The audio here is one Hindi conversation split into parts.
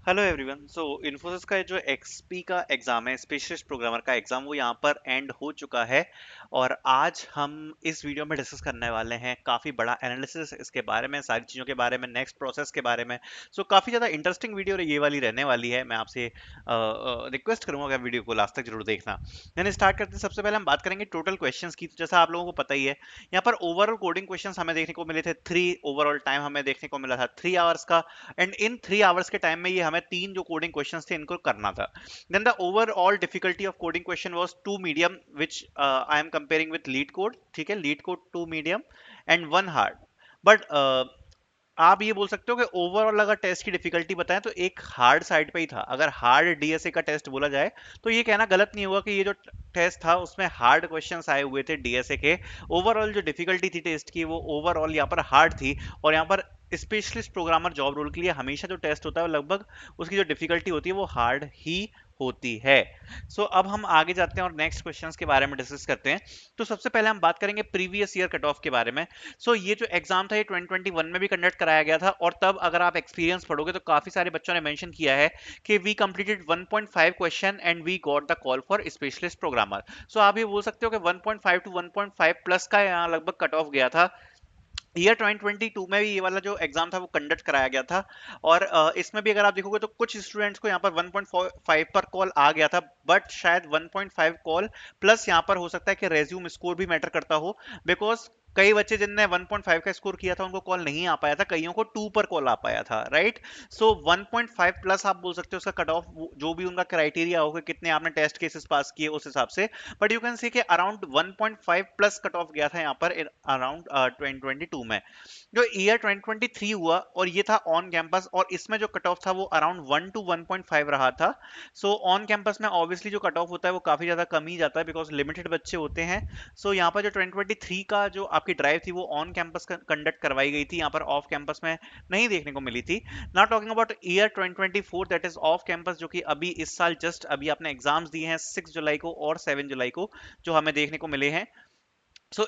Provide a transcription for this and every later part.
Hello everyone. सो इन्फोसिस का जो एक्सपी का एग्जाम है, स्पेशलिस्ट प्रोग्रामर का एग्जाम, वो यहाँ पर एंड हो चुका है। और आज हम इस वीडियो में डिस्कस करने वाले हैं काफ़ी बड़ा एनालिसिस इसके बारे में, सारी चीज़ों के बारे में, नेक्स्ट प्रोसेस के बारे में। सो काफ़ी ज़्यादा इंटरेस्टिंग वीडियो ये वाली रहने वाली है। मैं आपसे रिक्वेस्ट करूंगा कि वीडियो को लास्ट तक जरूर देखना। यानी स्टार्ट करते हैं। सबसे पहले हम बात करेंगे टोटल क्वेश्चंस की। तो जैसा आप लोगों को पता ही है, यहाँ पर ओवरऑल कोडिंग क्वेश्चंस हमें देखने को मिले थे 3। ओवरऑल टाइम हमें देखने को मिला था 3 आवर्स का। एंड इन 3 आवर्स के टाइम में ये हमें 3 जो कोडिंग क्वेश्चंस थे इनको करना था। Then the overall difficulty of coding question was 2 medium, which I am comparing with LeetCode. ठीक है, LeetCode 2 medium and 1 hard. But आप ये बोल सकते हो कि ओवरऑल अगर टेस्ट की डिफिकल्टी बताएं तो एक हार्ड साइड पे ही था। अगर हार्ड डीएसए का टेस्ट बोला जाए तो ये कहना गलत नहीं होगा कि ये जो टेस्ट था उसमें हार्ड क्वेश्चंस आए हुए थे डीएसए के। ओवरऑल जो डिफिकल्टी थी टेस्ट की वो ओवरऑल यहाँ पर हार्ड थी। और यहाँ पर स्पेशलिस्ट प्रोग्रामर जॉब रोल के लिए हमेशा जो टेस्ट होता है लगभग उसकी जो डिफिकल्टी होती है वो हार्ड ही होती है। अब हम आगे जाते हैं और नेक्स्ट क्वेश्चंस के बारे में डिस्कस करते हैं। तो सबसे पहले हम बात करेंगे प्रीवियस ईयर कट ऑफ के बारे में। ये जो एग्जाम था ये 2021 में भी कंडक्ट कराया गया था। और तब अगर आप एक्सपीरियंस पढ़ोगे तो काफी सारे बच्चों ने मेंशन किया है कि we completed 1.5 question and we got the call for specialist programmer. आप ये बोल सकते हो कि 1.5 टू 1.5 प्लस का यहाँ लगभग कट ऑफ गया था। ईयर 2022 में भी ये वाला जो एग्जाम था वो कंडक्ट कराया गया था। और इसमें भी अगर आप देखोगे तो कुछ स्टूडेंट्स को यहाँ पर 1.5 पर कॉल आ गया था। बट शायद 1.5 कॉल प्लस यहाँ पर हो सकता है कि रेज्यूम स्कोर भी मैटर करता हो। बिकॉज कई बच्चे जिनने 1.5 का स्कोर किया था उनको कॉल नहीं आ पाया था, कईयों को 2 पर कॉल आ पाया था, राइट। 1.5 प्लस आप बोल सकते हो उसका कट ऑफ, जो भी उनका क्राइटेरिया होगा कितने आपने टेस्ट केसेस पास किए उस हिसाब से। बट यू कैन सी कि अराउंड 1.5 प्लस कट ऑफ गया था यहाँ पर अराउंड 2022 में। जो ईयर 2023 हुआ और ये था ऑन कैंपस, और इसमें जो कट ऑफ था वो अराउंड 1 टू 1.5 रहा था। ऑन कैंपस में ऑब्वियसली जो कट ऑफ होता है वो काफी ज्यादा कम ही जाता है बिकॉज लिमिटेड बच्चे होते हैं। यहाँ पर जो 2023 का जो आपकी ड्राइव थी वो ऑन कैंपस कंडक्ट करवाई गई थी, यहाँ पर ऑफ कैंपस में नहीं देखने को मिली थी। Not talking about year 2024 that is off campus, जो कि अभी इस साल जस्ट अभी आपने एग्जाम्स दिए हैं 6 जुलाई को और 7 जुलाई को, जो हमें देखने को मिले हैं।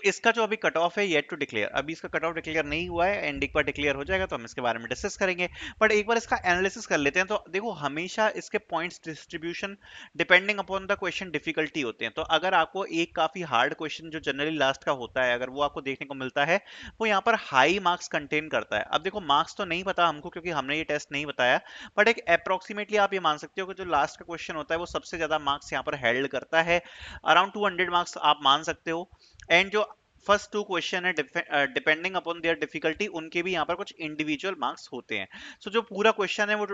इसका जो अभी कट ऑफ है येट टू डिक्लेयर, अभी इसका कट ऑफ डिक्लेयर नहीं हुआ है। एंड एक बार डिक्लेयर हो जाएगा तो हम इसके बारे में डिस्कस करेंगे। बट एक बार इसका एनालिसिस कर लेते हैं। तो देखो, हमेशा इसके points distribution depending upon the question difficulty होते हैं। तो अगर आपको एक काफी हार्ड क्वेश्चन जो जनरली लास्ट का होता है अगर वो आपको देखने को मिलता है, वो यहाँ पर हाई मार्क्स कंटेन करता है। अब देखो, मार्क्स तो नहीं पता हमको क्योंकि हमने ये टेस्ट नहीं बताया। बट एक अप्रोक्सीमेटली आप ये मान सकते हो कि जो लास्ट का क्वेश्चन होता है वो सबसे ज्यादा मार्क्स यहाँ पर हेल्ड करता है। अराउंड 200 मार्क्स आप मान सकते हो। एंड जो फर्स्ट 2 क्वेश्चन है डिपेंडिंग अपॉन देयर डिफिकल्टी, उनके भी यहाँ पर कुछ इंडिविजुअल मार्क्स होते हैं। जो पूरा क्वेश्चन है वो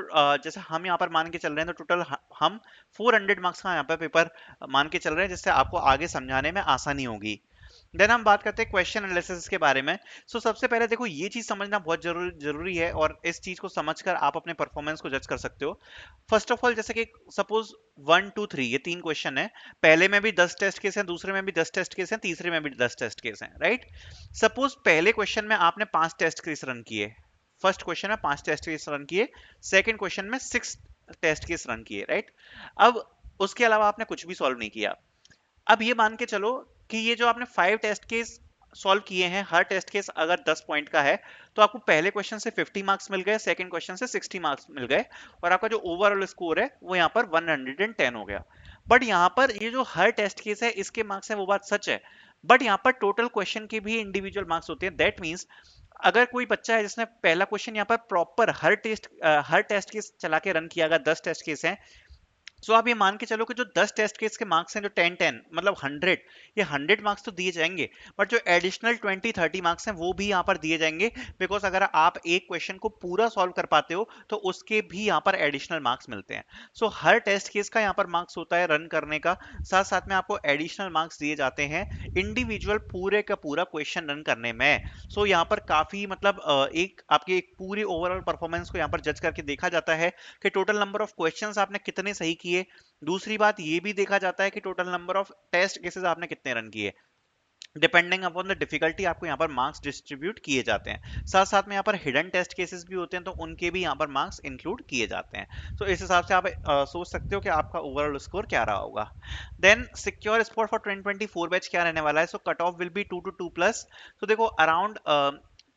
जैसे हम यहाँ पर मान के चल रहे हैं तो टोटल हम 400 मार्क्स का यहाँ पर पेपर मान के चल रहे हैं, जिससे आपको आगे समझाने में आसानी होगी। देन हम बात करते हैं क्वेश्चन एनालिसिस के बारे में। सबसे पहले देखो, ये चीज समझना बहुत जरूरी है और इस चीज को समझकर आप अपने परफॉर्मेंस को जज कर सकते हो। फर्स्ट ऑफ ऑल, जैसे कि सपोज 1 2 3 ये 3 क्वेश्चन है। पहले में भी 10 टेस्ट केस हैं, दूसरे में भी 10 टेस्ट केस हैं, तीसरे में भी 10 टेस्ट केस हैं, राइट। सपोज पहले क्वेश्चन में आपने 5 टेस्ट केस रन किए। फर्स्ट क्वेश्चन में 5 टेस्ट केस रन किए, सेकेंड क्वेश्चन में 6 टेस्ट केस रन किए, राइट। अब उसके अलावा आपने कुछ भी सॉल्व नहीं किया। अब ये मान के चलो कि ये जो आपने 5 टेस्ट केस सॉल्व किए हैं, हर टेस्ट केस अगर 10 पॉइंट का है तो आपको पहले क्वेश्चन से 50 मार्क्स मिल गए, सेकंड क्वेश्चन से 60 मार्क्स मिल गए, और आपका जो ओवरऑल स्कोर है वो यहाँ पर 110 हो गया। बट यहाँ पर ये जो हर टेस्ट केस है इसके मार्क्स है वो बात सच है। बट यहाँ पर टोटल क्वेश्चन के भी इंडिविजुअल मार्क्स होते हैं। दैट मीन्स अगर कोई बच्चा है जिसने पहला क्वेश्चन यहाँ पर प्रॉपर हर टेस्ट केस चला के रन किया, अगर 10 टेस्ट केस हैं, आप ये मान के चलो कि जो 10 टेस्ट केस के मार्क्स हैं, जो 10 10 मतलब 100, ये 100 मार्क्स तो दिए जाएंगे। बट जो एडिशनल 20 30 मार्क्स हैं वो भी यहाँ पर दिए जाएंगे। बिकॉज अगर आप एक क्वेश्चन को पूरा सॉल्व कर पाते हो तो उसके भी यहाँ पर एडिशनल मार्क्स मिलते हैं। हर टेस्ट केस का यहाँ पर मार्क्स होता है रन करने का, साथ साथ में आपको एडिशनल मार्क्स दिए जाते हैं इंडिविजुअल पूरे का पूरा क्वेश्चन रन करने में। यहाँ पर काफी मतलब एक आपके एक पूरी ओवरऑल परफॉर्मेंस को यहाँ पर जज करके देखा जाता है कि टोटल नंबर ऑफ क्वेश्चंस आपने कितने सही किए। दूसरी बात ये भी देखा जाता है कि total number of test cases आपने कितने रन किए। डिपेंडिंग अपॉन द डिफिकल्टी आपको यहाँ पर मार्क्स डिस्ट्रीब्यूट किए जाते हैं। साथ साथ में यहाँ पर हिडन टेस्ट केसेस भी होते हैं तो उनके भी यहाँ पर मार्क्स इंक्लूड किए जाते हैं। इस हिसाब से आप सोच सकते हो कि आपका ओवरऑल स्कोर क्या रहा होगा। Then secure score for 2024 batch क्या रहने वाला है। Cut off will be 2 to 2 plus. देखो, अराउंड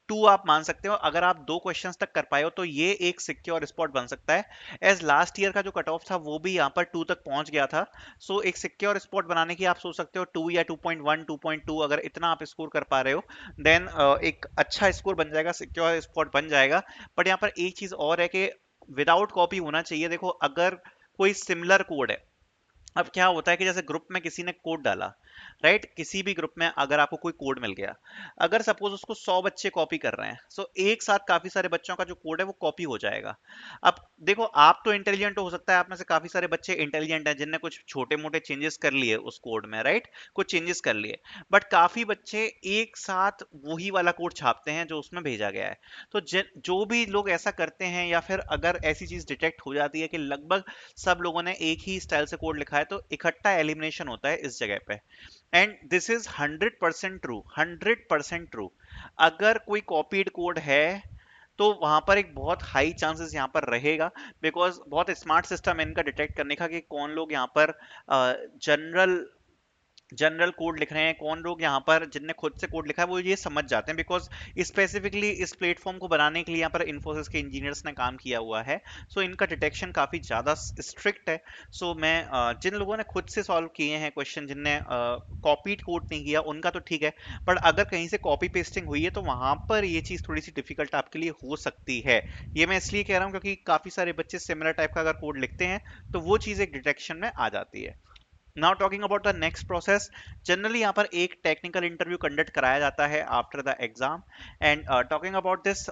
2 आप मान सकते हो। अगर आप 2 क्वेश्चंस तक कर पाए हो तो ये एक सिक्योर स्पॉट बन सकता है। एज लास्ट ईयर का जो कट ऑफ था वो भी यहाँ पर 2 तक पहुंच गया था। सो एक सिक्योर स्पॉट बनाने की आप सोच सकते हो 2 या 2.1 2.2, अगर इतना आप स्कोर कर पा रहे हो देन एक अच्छा स्कोर बन जाएगा, सिक्योर स्पॉट बन जाएगा। बट यहाँ पर एक चीज और है कि विदाउट कॉपी होना चाहिए। देखो अगर कोई सिमिलर कोड है, अब क्या होता है कि जैसे ग्रुप में किसी ने कोड डाला, राइट, किसी भी ग्रुप में अगर आपको कोई कोड मिल गया, अगर सपोज उसको 100 बच्चे कॉपी कर रहे हैं, सो एक साथ काफी सारे बच्चों का जो कोड है वो कॉपी हो जाएगा। अब देखो आप तो इंटेलिजेंट हो सकता है, आप में से काफी सारे बच्चे इंटेलिजेंट हैं जिनने कुछ छोटे मोटे चेंजेस कर लिए उस कोड में, राइट, कुछ चेंजेस कर लिए। बट काफी बच्चे एक साथ वही वाला कोड छापते हैं जो उसमें भेजा गया है। तो जो भी लोग ऐसा करते हैं, या फिर अगर ऐसी चीज डिटेक्ट हो जाती है कि लगभग सब लोगों ने एक ही स्टाइल से कोड लिखा है, तो इकट्ठा एलिमिनेशन होता है इस जगह पे। And this is 100% true, 100% true. अगर कोई कॉपीड कोड है तो वहां पर एक बहुत हाई चांसेस यहाँ पर रहेगा, बिकॉज बहुत स्मार्ट सिस्टम है इनका डिटेक्ट करने का कि कौन लोग यहाँ पर जनरल जनरल कोड लिख रहे हैं, कौन लोग यहाँ पर जिनने खुद से कोड लिखा है वो ये समझ जाते हैं, बिकॉज स्पेसिफिकली इस प्लेटफॉर्म को बनाने के लिए यहाँ पर इन्फोसिस के इंजीनियर्स ने काम किया हुआ है। सो इनका डिटेक्शन काफी ज्यादा स्ट्रिक्ट है। सो मैं जिन लोगों ने खुद से सॉल्व किए हैं क्वेश्चन, जिनने कॉपीड कोड नहीं किया, उनका तो ठीक है। बट अगर कहीं से कॉपी पेस्टिंग हुई है तो वहां पर ये चीज थोड़ी सी डिफिकल्ट आपके लिए हो सकती है। ये मैं इसलिए कह रहा हूँ क्योंकि काफी सारे बच्चे सिमिलर टाइप का अगर कोड लिखते हैं तो वो चीज एक डिटेक्शन में आ जाती है। Now talking about the next process, generally यहाँ पर एक टेक्निकल इंटरव्यू कंडक्ट कराया जाता है after the exam. And talking about this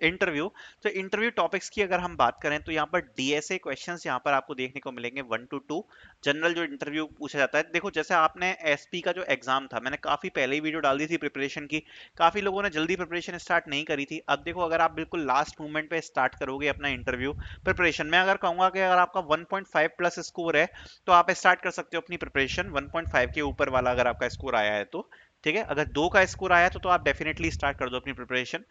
interview, तो इंटरव्यू टॉपिक्स की अगर हम बात करें तो यहाँ पर डीएसए क्वेश्चंस यहाँ पर आपको देखने को मिलेंगे 1 to 2। जनरल जो इंटरव्यू पूछा जाता है, देखो जैसे आपने एसपी का जो एग्जाम था, मैंने काफी पहले ही वीडियो डाल दी थी प्रिपरेशन की, काफी लोगों ने जल्दी प्रिपरेशन स्टार्ट नहीं करी थी। अब देखो अगर आप बिल्कुल लास्ट मोमेंट पे स्टार्ट करोगे अपना इंटरव्यू प्रिपरेशन, मैं अगर कहूंगा कि अगर आपका 1.5 प्लस स्कोर है तो आप स्टार्ट कर सकते हो अपनी प्रिपरेशन 1.5 के ऊपर वाला, अगर आपका स्कोर आया है तो ठीक है। अगर 2 का स्कोर आया तो आप डेफिनेटली स्टार्ट कर दो अपनी प्रिपरेशन।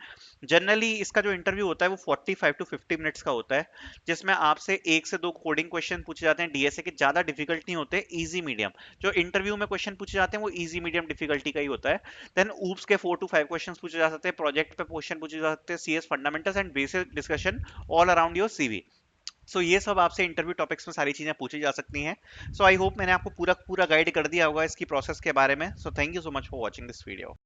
जनरली इसका जो इंटरव्यू होता है वो 45 to 50 मिनट्स का होता है, जिसमें आपसे 1 से 2 कोडिंग क्वेश्चन पूछे जाते हैं डीएसए के, ज्यादा डिफिकल्ट नहीं होते, इजी मीडियम। जो इंटरव्यू में क्वेश्चन पूछे जाते हैं वो इजी मीडियम डिफिकल्टी का ही होता है। देन ऊप्स के 4 to 5 क्वेश्चन पूछे जा सकते हैं, प्रोजेक्ट पे क्वेश्चन पूछे जा सकते हैं, CS fundamentals and basic discussion all around your CV. So ये सब आपसे इंटरव्यू टॉपिक्स में सारी चीजें पूछी जा सकती हैं। सो आई होप मैंने आपको पूरा पूरा गाइड कर दिया होगा इसकी प्रोसेस के बारे में। So thank you so much for watching this video.